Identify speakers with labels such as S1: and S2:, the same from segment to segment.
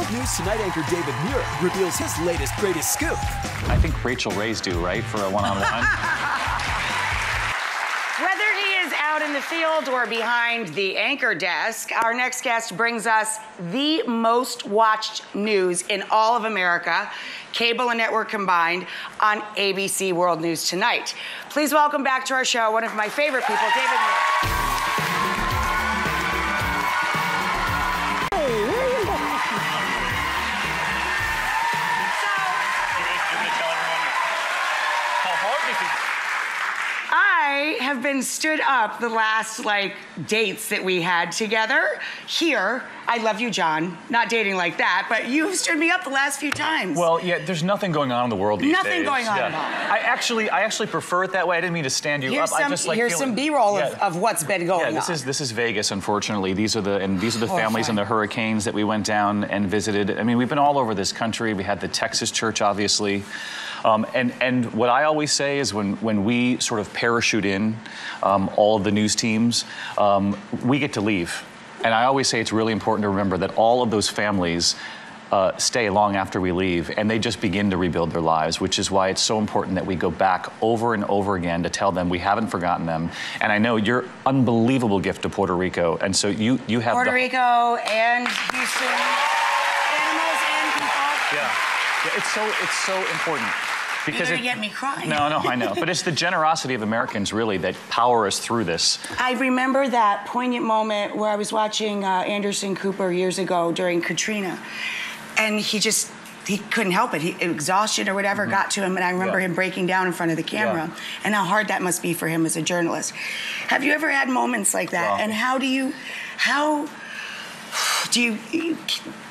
S1: World News Tonight anchor David MUIR reveals his latest greatest scoop.
S2: I think Rachael Ray's due, right, for a one-on-one?
S3: Whether he is out in the field or behind the anchor desk, our next guest brings us the most watched news in all of America, cable and network combined, on ABC World News Tonight. Please welcome back to our show one of my favorite people, David MUIR. I have been stood up the last, dates that we had together. Here, I love you, John. Not dating like that, but you've stood me up the last few times.
S2: Well, yeah, there's nothing going on in the world these days.
S3: Nothing going on at all.
S2: I actually prefer it that way. I didn't mean to stand you up.
S3: Here's some B-roll of what's been going on.
S2: This is Vegas, unfortunately. These are the families and the hurricanes that we went down and visited. I mean, we've been all over this country. We had the Texas church, obviously. And what I always say is when we sort of parachute in, all of the news teams, we get to leave. And I always say it's really important to remember that all of those families stay long after we leave, and they just begin to rebuild their lives, which is why it's so important that we go back over and over again to tell them we haven't forgotten them. And I know your unbelievable gift to Puerto Rico, and so you have
S3: Puerto Rico and Houston, animals and people.
S2: Yeah, it's so important. Because
S3: you're gonna get me crying.
S2: No, I know. But it's the generosity of Americans, really, that power us through this.
S3: I remember that poignant moment where I was watching Anderson Cooper years ago during Katrina, and he couldn't help it. Exhaustion or whatever got to him, and I remember him breaking down in front of the camera, and how hard that must be for him as a journalist. Have you ever had moments like that? And how do you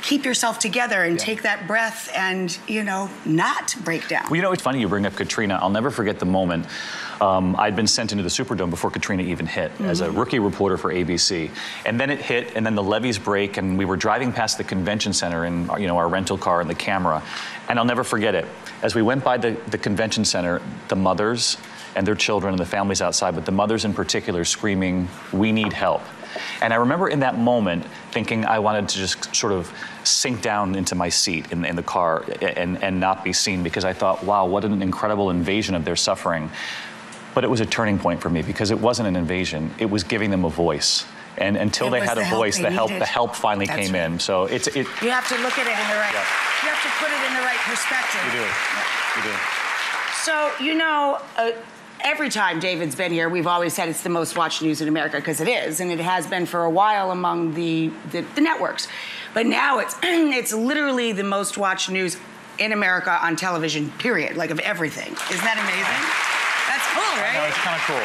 S3: keep yourself together and take that breath and, not break down?
S2: Well, it's funny you bring up Katrina. I'll never forget the moment. I'd been sent into the Superdome before Katrina even hit as a rookie reporter for ABC. And then it hit, and then the levees break, and we were driving past the convention center in our rental car and the camera. And I'll never forget it. As we went by the convention center, the mothers and their children and the families outside, but the mothers in particular screaming, "We need help." And I remember in that moment thinking I wanted to just sort of sink down into my seat in the car and not be seen, because I thought, wow, what an incredible invasion of their suffering. But it was a turning point for me, because it wasn't an invasion, it was giving them a voice. And until they had a voice, the help finally came in. So you
S3: have to look at it in the right, you have to put it in the right perspective.
S2: You do.
S3: So, every time David's been here, we've always said it's the most watched news in America, because it is, and it has been for a while among the networks. But now it's literally the most watched news in America on television, period, of everything. Isn't that amazing? That's cool, right?
S2: No, it's kind of cool.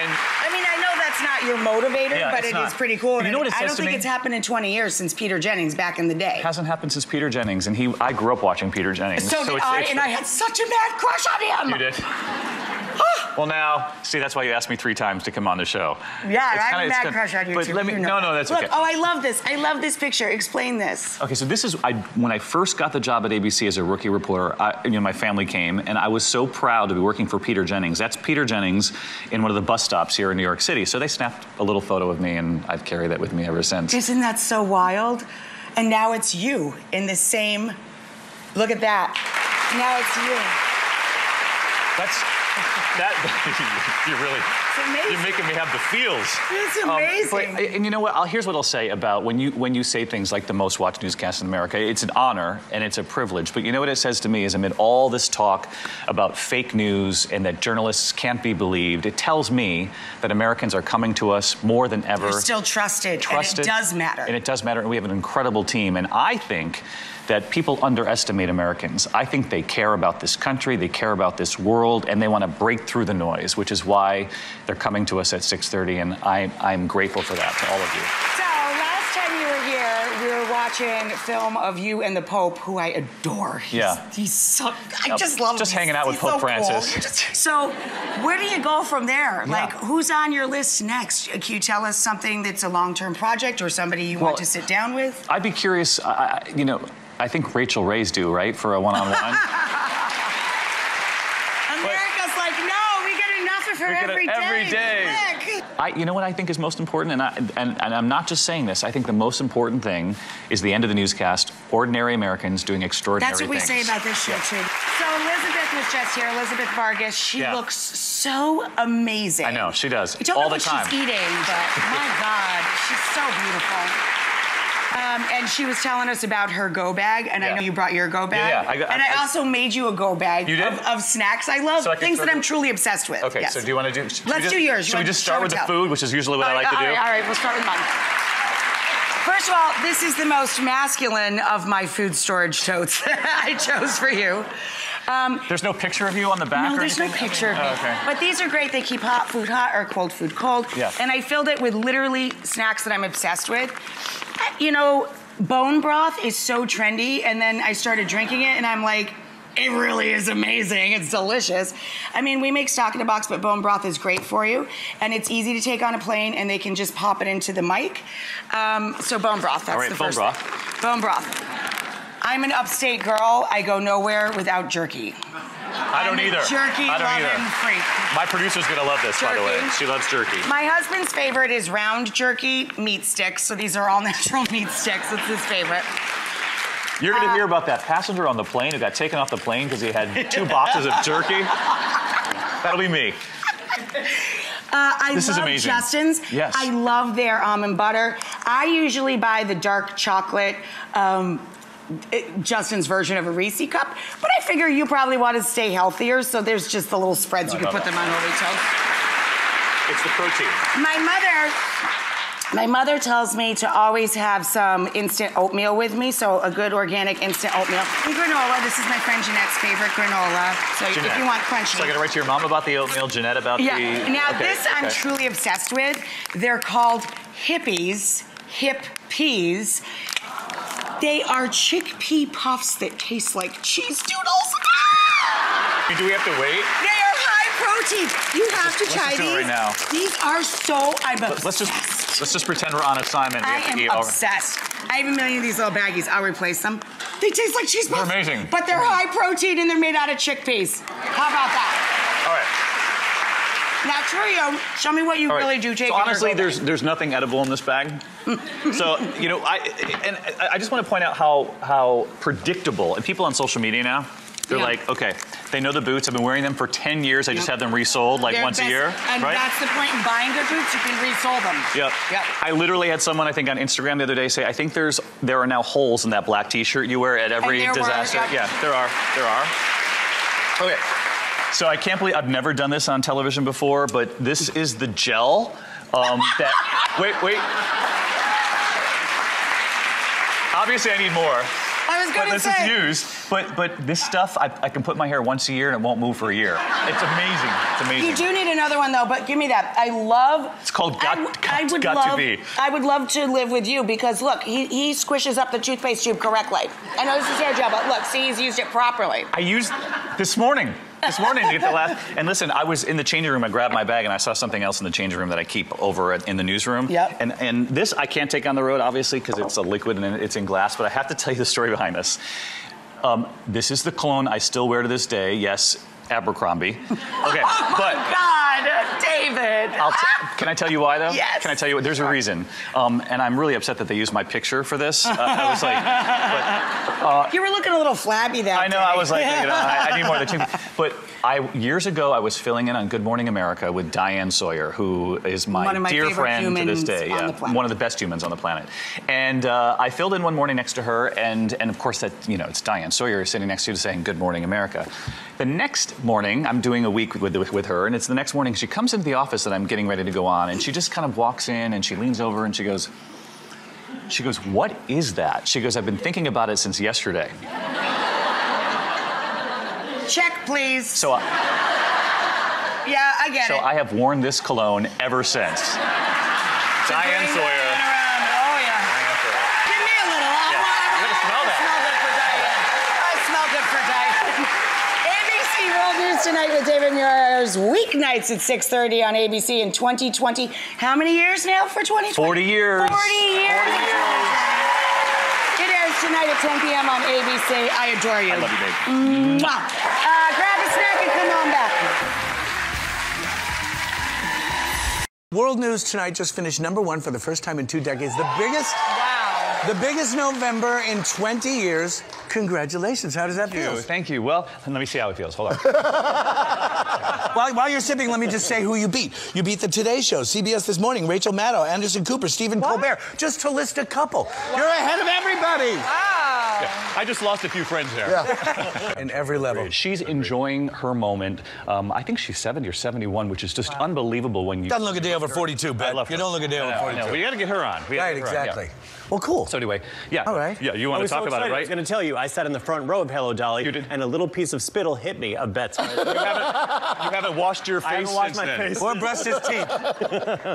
S2: And
S3: I mean, I know that's not your motivator, but it is pretty cool.
S2: You know what it says
S3: I don't think it's happened in 20 years since Peter Jennings back in the day.
S2: It hasn't happened since Peter Jennings, and I grew up watching Peter Jennings.
S3: So did I, and I had such a mad crush on him.
S2: You did? Well, now, see, that's why you asked me 3 times to come on the show.
S3: Yeah, I have a mad crush on you, too.
S2: No, that's okay.
S3: Look, I love this. I love this picture. Explain this.
S2: Okay, so this is, when I first got the job at ABC as a rookie reporter, my family came, and I was so proud to be working for Peter Jennings. That's Peter Jennings in one of the bus stops here in New York City. So they snapped a little photo of me, and I've carried that with me ever since.
S3: Isn't that so wild? And now it's you in the same, look at that. Now it's you.
S2: You're making me have the feels.
S3: It's amazing.
S2: And you know what? Here's what I'll say about when you say things like the most watched newscast in America. It's an honor and it's a privilege. But you know what it says to me is, amid all this talk about fake news and that journalists can't be believed, it tells me that Americans are coming to us more than ever.
S3: They're still trusted, and it does matter.
S2: And it does matter, and we have an incredible team. And I think that people underestimate Americans. I think they care about this country, they care about this world, and they want to break through the noise, which is why they're coming to us at 6:30, and I'm grateful for that, to all of you.
S3: So, last time you were here, we were watching film of you and the Pope, who I adore. He's so, I just love him.
S2: Just hanging out with Pope Francis.
S3: Cool. So, where do you go from there? Who's on your list next? Can you tell us something that's a long-term project or somebody you want to sit down with?
S2: I'd be curious, I think Rachael Ray's due, right, for a one-on-one?
S3: America's like, no, we get enough of her every day.
S2: Every day. You know what I think is most important, and I'm not just saying this. I think the most important thing is the end of the newscast. Ordinary Americans doing extraordinary things.
S3: That's what we say about this show too. So Elizabeth was just here. Elizabeth Vargas. She looks so amazing.
S2: I know she does.
S3: I don't
S2: all
S3: know
S2: the
S3: what
S2: time.
S3: she's eating, but my God, she's so beautiful. And she was telling us about her go bag, and I know you brought your go bag.
S2: Yeah.
S3: I also made you a go bag of snacks I love, things that I'm truly obsessed with.
S2: Okay, so do you want to do?
S3: Let's do yours.
S2: Should we just start with the food, which is usually what I like to do?
S3: All right, we'll start with mine. First of all, this is the most masculine of my food storage totes I chose for you.
S2: There's no picture of you on the back?
S3: No, there's no picture of me.
S2: Okay.
S3: But these are great. They keep hot food hot or cold food cold.
S2: Yeah.
S3: And I filled it with literally snacks that I'm obsessed with. You know, bone broth is so trendy, and then I started drinking it, and I'm like, it really is amazing. It's delicious. I mean, we make stock in a box, but bone broth is great for you, and it's easy to take on a plane, and they can just pop it into the mic. So bone broth, that's the first thing. Bone broth. I'm an upstate girl. I go nowhere without jerky.
S2: I don't either.
S3: Jerky loving freak.
S2: My producer's gonna love this, by the way. She loves jerky.
S3: My husband's favorite is round jerky meat sticks. So these are all natural meat sticks. It's his favorite.
S2: You're gonna hear about that passenger on the plane who got taken off the plane because he had 2 boxes of jerky. That'll be me. This is amazing.
S3: Justin's.
S2: Yes.
S3: I love their almond butter. I usually buy the dark chocolate. Justin's version of a Reese cup, but I figure you probably want to stay healthier, so there's just the little spreads you can put them on holy toast.
S2: It's the protein.
S3: My mother tells me to always have some instant oatmeal with me, so a good organic instant oatmeal. And granola, this is my friend Jeanette's favorite granola, so
S2: Jeanette.
S3: if you want crunchy.
S2: So I gotta write to your mom about the oatmeal, Jeanette about the...
S3: Now this I'm truly obsessed with. They're called Hippies, hip peas. They are chickpea puffs that taste like cheese doodles.
S2: Do we have to wait?
S3: They are high protein. You have to try
S2: these.
S3: Right now. These are so, I'm obsessed.
S2: Let's just pretend we're on assignment.
S3: I am obsessed. I have a million of these little baggies. I'll replace them. They taste like cheese puffs.
S2: They're amazing.
S3: But they're high protein and they're made out of chickpeas. How about that?
S2: All right.
S3: Now, Trio, show me what you really do, Jake.
S2: So honestly, there's nothing edible in this bag. So, you know, I just want to point out how predictable, and people on social media now, they're like, okay, they know the boots. I've been wearing them for 10 years. I just have them resold like once a year.
S3: And that's the point in buying good boots. You can resole them.
S2: Yep. I literally had someone, I think, on Instagram the other day say, I think there are now holes in that black T-shirt you wear at every disaster. Yeah, there are. Okay. So I can't believe I've never done this on television before, but this is the gel that. Wait. Obviously, I need more.
S3: I was going to say.
S2: This is used, but this stuff, I can put my hair once a year and it won't move for a year. It's amazing. It's amazing.
S3: You do need another one though, but give me that. I love.
S2: It's called Got to Be.
S3: I would love to live with you because look, he squishes up the toothpaste tube correctly. I know this is hair gel, but look, see, he's used it properly.
S2: I used this morning to get the last. And listen, I was in the changing room. I grabbed my bag and I saw something else in the changing room that I keep over in the newsroom.
S3: Yep.
S2: And this I can't take on the road, obviously, because it's a liquid and it's in glass. But I have to tell you the story behind this. This is the cologne I still wear to this day. Yes, Abercrombie. Okay, but
S3: God, David.
S2: Can I tell you why though?
S3: Yes.
S2: Can I tell you? There's a reason, and I'm really upset that they used my picture for this. I was like,
S3: you were looking a little flabby that
S2: I know.
S3: day.
S2: I was like, you know, I need more of the team. But years ago, I was filling in on Good Morning America with Diane Sawyer, who is my dear friend to this day. Yeah, one of the best humans on the planet. And I filled in one morning next to her, and of course that it's Diane Sawyer sitting next to you saying Good Morning America. The next morning, I'm doing a week with her, and it's the next morning she comes into the office that I'm getting ready to go on, and she just kind of walks in and she leans over and she goes, "What is that?" She goes, "I've been thinking about it since yesterday."
S3: Check, please.
S2: So,
S3: yeah, I get it.
S2: So I have worn this cologne ever since. Diane Sawyer.
S3: Oh, yeah.
S2: Diane Sawyer.
S3: Give me a little.
S2: Yeah. You're going to smell that.
S3: I smell good for Diane. ABC World News Tonight with David MUIR's weeknights at 6:30 on ABC in 2020. How many years now for 2020?
S2: 40 years.
S3: 40 years. It airs tonight at 10 p.m. on ABC. I adore you.
S2: I love you, babe.
S3: Mwah. Grab a snack and come on back.
S4: World News Tonight just finished #1 for the first time in 2 decades. The biggest November in 20 years. Congratulations. How does that feel?
S2: Thank you. Well, let me see how it feels. Hold on.
S4: While you're sipping, let me just say who you beat. You beat the Today Show, CBS This Morning, Rachael Maddow, Anderson Cooper, Stephen Colbert, just to list a couple. You're ahead of everybody.
S2: Yeah, I just lost a few friends there.
S4: Yeah. In every level.
S2: She's enjoying her moment. I think she's 70 or 71, which is just unbelievable when you...
S4: Doesn't look a day over 42, Ben. You don't look a day over 42.
S2: No, we got to get her on.
S4: Right, exactly. Yeah. Well, cool.
S2: So anyway, yeah.
S4: All right.
S2: Yeah, you want to talk about it, right?
S5: I was going to tell you, I sat in the front row of Hello, Dolly, and a little piece of spittle hit me of Bet's.
S2: You haven't washed your face
S5: I haven't washed
S2: since
S5: my
S2: then.
S5: face.
S4: Or brushed his teeth.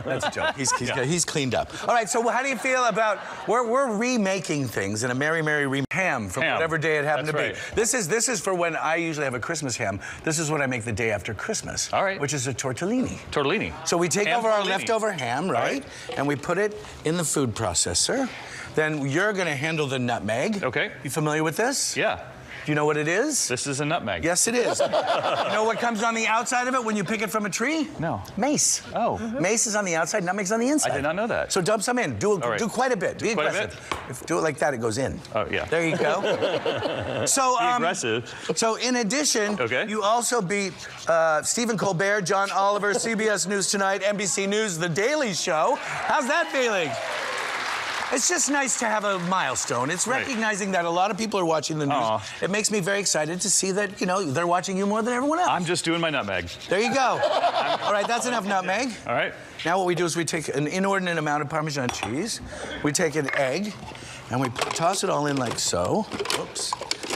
S4: That's a joke. He's cleaned up. All right, so how do you feel about... We're remaking things in a Merry ham from whatever day it happened to be. This is for when I usually have a Christmas ham. This is what I make the day after Christmas.
S2: All right.
S4: Which is a tortellini.
S2: Tortellini.
S4: So we take over our
S2: tortellini.
S4: leftover ham, right? And we put it in the food processor. Then you're going to handle the nutmeg.
S2: Okay.
S4: You familiar with this?
S2: Yeah.
S4: Do you know what it is?
S2: This is a nutmeg.
S4: Yes, it is. You know what comes on the outside of it when you pick it from a tree?
S2: No.
S4: Mace.
S2: Oh.
S4: Mace is on the outside, nutmeg's on the inside.
S2: I did not know that.
S4: So dump some in. Do quite a bit. Be
S2: quite
S4: aggressive. If do it like that, it goes in.
S2: Oh, yeah.
S4: There you go. So,
S2: Be aggressive.
S4: So in addition, you also beat Stephen Colbert, John Oliver, CBS News Tonight, NBC News, The Daily Show. How's that feeling? It's just nice to have a milestone. It's recognizing that a lot of people are watching the news. It makes me very excited to see that, you know, they're watching you more than everyone else.
S2: I'm just doing my nutmeg.
S4: There you go. All right, that's enough nutmeg.
S2: All right.
S4: Now what we do is we take an inordinate amount of Parmesan cheese. We take an egg, and we toss it all in like so. Oops.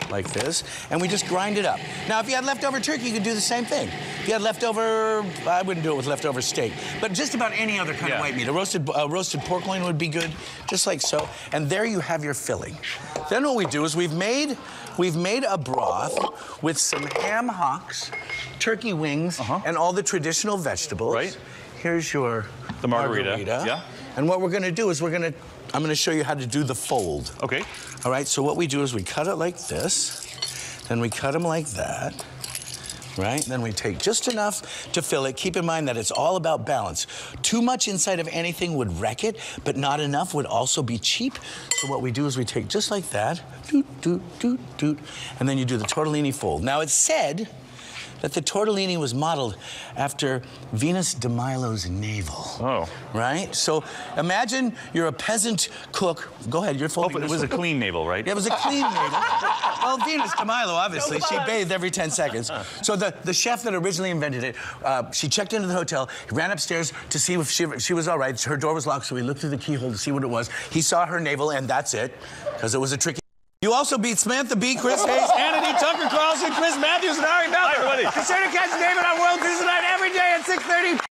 S4: Like this, and we just grind it up. Now, if you had leftover turkey, you could do the same thing. If you had leftover, I wouldn't do it with leftover steak, but just about any other kind of white meat. A roasted pork loin would be good, just like so. And there you have your filling. Then what we do is we've made a broth with some ham hocks, turkey wings, and all the traditional vegetables.
S2: Right.
S4: Here's your
S2: margarita. Yeah.
S4: And what we're going to do is I'm going to show you how to do the fold.
S2: Okay.
S4: All right, so what we do is we cut it like this, then we cut them like that, right? Then we take just enough to fill it. Keep in mind that it's all about balance. Too much inside of anything would wreck it, but not enough would also be cheap. So what we do is we take just like that, doot, doot, doot, doot, and then you do the tortellini fold. Now, it's said that the tortellini was modeled after Venus de Milo's navel. Oh. Right? So imagine you're a peasant cook. Go ahead, you're folding
S2: it was a clean navel, right?
S4: Yeah, it was a clean navel. Well, Venus de Milo, obviously. She bathed every 10 seconds. So the chef that originally invented it, she checked into the hotel, ran upstairs to see if she was all right. Her door was locked, so he looked through the keyhole to see what it was. He saw her navel, and that's it, because it was a tricky... You also beat Samantha Bee, Chris Hayes, Hannity, Tucker Carlson, Chris Matthews, and Ari Meltzer. Hi, everybody. Consider catching David on World News Tonight every day at 6:30